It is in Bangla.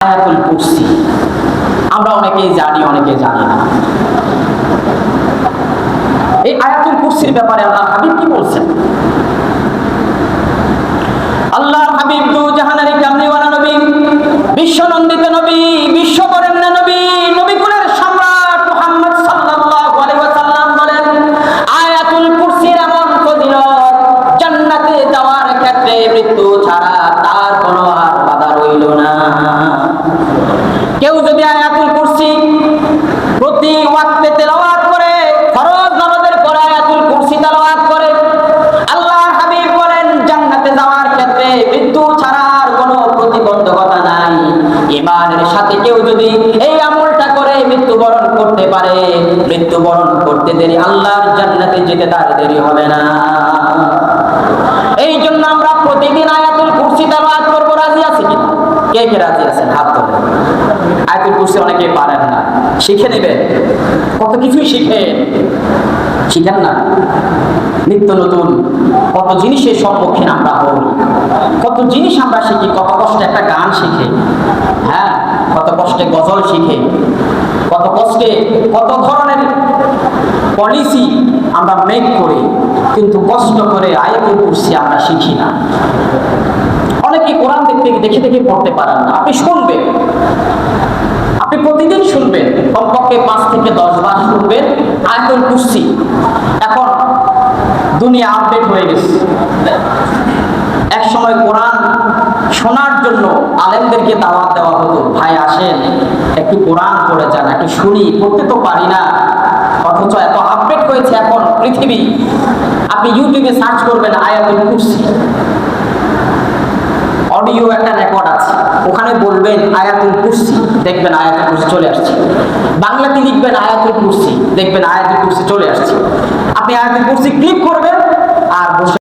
আয়াতুল কুরসি আমরা অনেকেই জানি, অনেকে জানি না। এই আয়াতুল কুরসির ব্যাপারে আল্লাহ হাবিব কি বলছেন? আল্লাহ হাবিব দু জাহানের কামলিওয়ালা নবী, বিশ্বনন্দিত নবী, বিশ্ববরেণ্য নবী, নবী কুলের সম্রাট মুহাম্মদ সাল্লাল্লাহু আলাইহি ওয়াসাল্লাম বলেন, আয়াতুল কুরসির এমন ফজিলত, জান্নাতে যাওয়ার ক্ষেত্রে মৃত্যু ছাড়া তার কোনো আর বাধা রইল না। কেউ যদি আয়াতুল কুরসি প্রতি ওয়াক্তে তেলাওয়াত করে, ফরজ নামাজের পরে আয়াতুল কুরসি তেলাওয়াত করে, আল্লাহর হাবিব বলেন জান্নাতে যাওয়ার ক্ষেত্রে মৃত্যু ছাড়ার কোনো প্রতিবন্ধকতা নাই। ঈমানের সাথে কেউ যদি এই আমলটা করে মৃত্যুবরণ করতে পারে, মৃত্যুবরণ করতে দেরি, আল্লাহর জান্নাতে যেতে তার দেরি হবে না। এই জন্য আমরা প্রতিদিন আয়াতুল কুরসি তেলাওয়াত করব। রাজি আছে কি? কে কে রাজি আছেন? হাত তোলেন। আয়াতুল কুরসি অনেকে পারেন না, শিখে নেবেন। কত কিছুই শিখেন না। নিত্য নতুন কত জিনিসের সম্মুখীন আমরা হই, কত জিনিস আমরা শিখি, কত কষ্টে একটা গান শিখে, হ্যাঁ, কত কষ্টে গজল শিখে, কত কষ্টে কত ধরনের পলিসি আমরা মেক করি, কিন্তু কষ্ট করে আয়াতুল কুরসি আমরা শিখি না। অনেকে কোরআন দেখে দেখে পড়তে পারেন না। আপনি শুনবেন, আপনি প্রতিদিন শুনবেন, কমপক্ষে 5 থেকে 10 বার শুনবেন আয়াতুল কুরসি। এখন দুনিয়া আপডেট হয়ে গেছে। এক সময় কোরআন শোনার জন্য আলেমদেরকে দাওয়াত দেওয়া হতো, ভাই আসেন একটু কোরআন পড়ে যান, একটু শুনি, পড়তে তো পারি না। অথচ এত আপডেট হয়েছে এখন পৃথিবী, আপনি ইউটিউবে সার্চ করবেন আয়াতুল কুরসি, অডিও একটা রেকর্ড আছে, ওখানে বলবেন আয়াতুল কুরসি, দেখবেন আয়াতুল কুরসি চলে আসছে। বাংলাতে লিখবেন আয়াতুল কুরসি, দেখবেন আয়াতুল কুরসি চলে আসছে। আপনি আয়াতুল কুরসি ক্লিক করবেন আর বসে